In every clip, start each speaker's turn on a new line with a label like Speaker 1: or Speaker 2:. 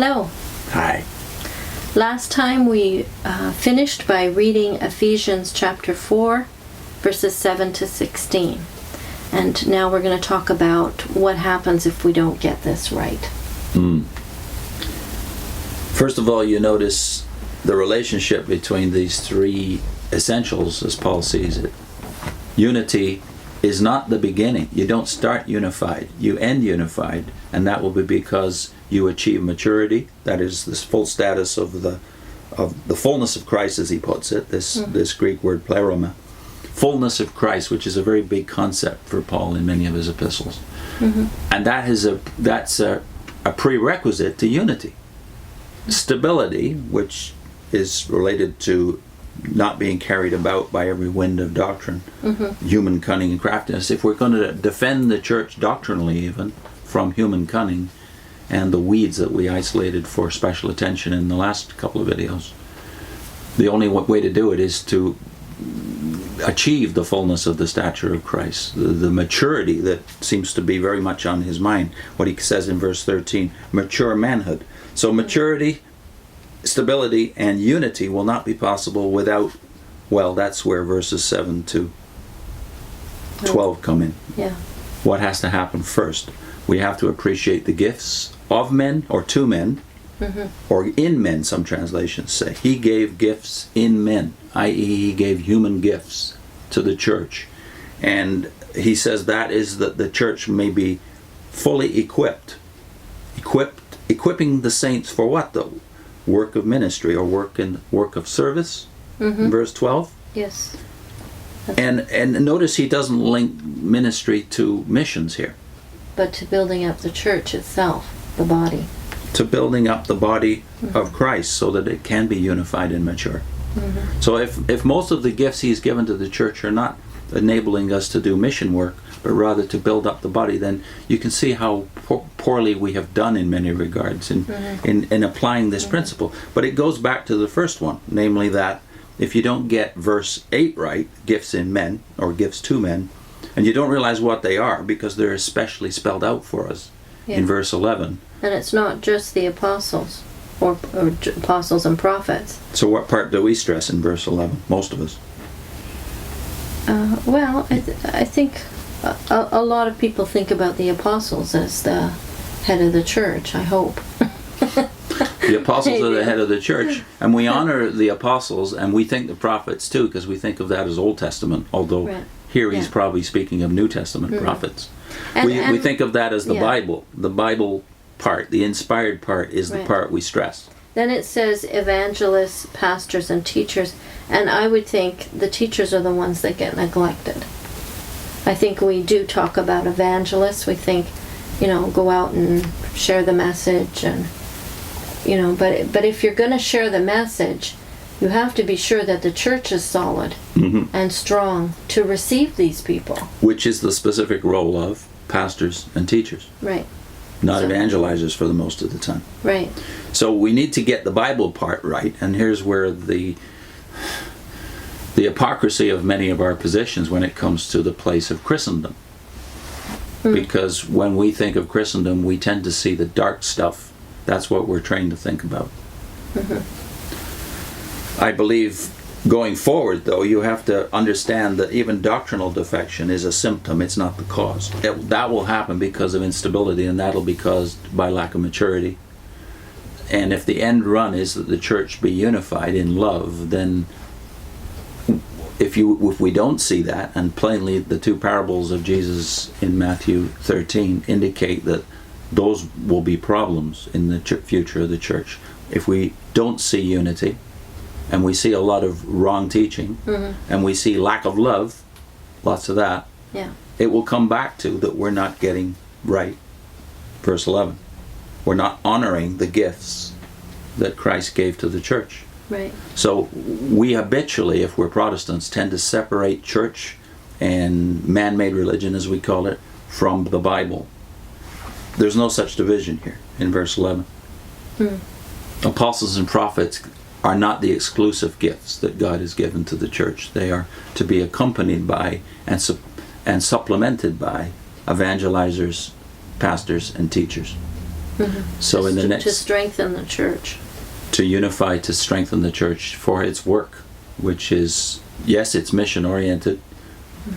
Speaker 1: Hello.
Speaker 2: Hi.
Speaker 1: Last time we finished by reading Ephesians chapter 4, verses 7 to 16. And now we're going to talk about what happens if we don't get this right.
Speaker 2: First of all, you notice the relationship between these three essentials, as Paul sees it. Unity is not the beginning. You don't start unified. You end unified, and that will be because you achieve maturity. That is the full status of the fullness of Christ, as he puts it. This Greek word pleroma, fullness of Christ, which is a very big concept for Paul in many of his epistles, and that's a prerequisite to unity. Stability, which is related to not being carried about by every wind of doctrine, human cunning and craftiness. If we're going to defend the church doctrinally even from human cunning and the weeds that we isolated for special attention in the last couple of videos, the only way to do it is to achieve the fullness of the stature of Christ, the maturity that seems to be very much on his mind. What he says in verse 13, mature manhood. So maturity, stability, and unity will not be possible without, well, that's where verses 7 to 12 come in.
Speaker 1: Yeah.
Speaker 2: What has to happen first? We have to appreciate the gifts of men, or to men, or in men, some translations say. He gave gifts in men, i.e. he gave human gifts to the church. And he says that is that the church may be fully equipped. Equipping the saints for what though? Work of ministry, or work of service, in verse 12.
Speaker 1: Yes.
Speaker 2: And notice he doesn't link ministry to missions here.
Speaker 1: But to building up the church itself, the body.
Speaker 2: To building up the body of Christ so that it can be unified and mature. So if most of the gifts he's given to the church are not enabling us to do mission work, but rather to build up the body, then you can see how poorly we have done in many regards in applying this principle. But it goes back to the first one, namely that if you don't get verse 8 right, gifts in men, or gifts to men, and you don't realize what they are because they're especially spelled out for us in verse 11.
Speaker 1: And it's not just the apostles, or apostles and prophets.
Speaker 2: So what part do we stress in verse 11, most of us?
Speaker 1: Well, I think a lot of people think about the apostles as the head of the church, I hope.
Speaker 2: The apostles are the head of the church, and we honor the apostles, and we think the prophets too, because we think of that as Old Testament, although here he's probably speaking of New Testament prophets. We think of that as the Bible. The Bible part, the inspired part, is the part we stress.
Speaker 1: Then it says evangelists, pastors, and teachers, and I would think the teachers are the ones that get neglected. I think we do talk about evangelists. We think, go out and share the message, and but if you're going to share the message, you have to be sure that the church is solid and strong to receive these people. Which
Speaker 2: is the specific role of pastors and teachers.
Speaker 1: Right.
Speaker 2: Not evangelizers for the most of the time.
Speaker 1: Right.
Speaker 2: So we need to get the Bible part right, and here's where the hypocrisy of many of our positions when it comes to the place of Christendom. Because when we think of Christendom, we tend to see the dark stuff. That's what we're trained to think about. I believe going forward, though, you have to understand that even doctrinal defection is a symptom. It's not the cause. That will happen because of instability, and that'll be caused by lack of maturity. And if the end run is that the church be unified in love, then if we don't see that, and plainly the two parables of Jesus in Matthew 13 indicate that those will be problems in the future of the church. If we don't see unity, and we see a lot of wrong teaching, and we see lack of love, lots of that, it will come back to that we're not getting right. Verse 11. We're not honoring the gifts that Christ gave to the church.
Speaker 1: Right.
Speaker 2: So we habitually, if we're Protestants, tend to separate church and man-made religion, as we call it, from the Bible. There's no such division here in verse 11. Apostles and prophets are not the exclusive gifts that God has given to the church. They are to be accompanied by and supplemented by evangelizers, pastors, and teachers. So in the
Speaker 1: to
Speaker 2: next,
Speaker 1: strengthen the church.
Speaker 2: to unify, to strengthen the church for its work, which is, yes, it's mission oriented,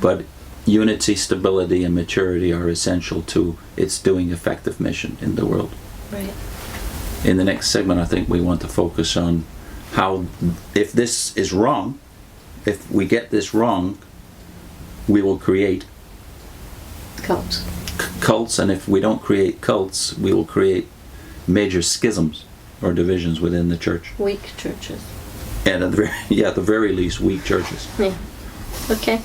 Speaker 2: but unity, stability, and maturity are essential to its doing effective mission in the world.
Speaker 1: Right.
Speaker 2: In the next segment, I think we want to focus on how, if this is wrong, if we get this wrong, we will create
Speaker 1: Cults.
Speaker 2: cults, and if we don't create cults, we will create major schisms or divisions within the church.
Speaker 1: Weak churches.
Speaker 2: And at the very least, weak churches.
Speaker 1: Yeah. Okay.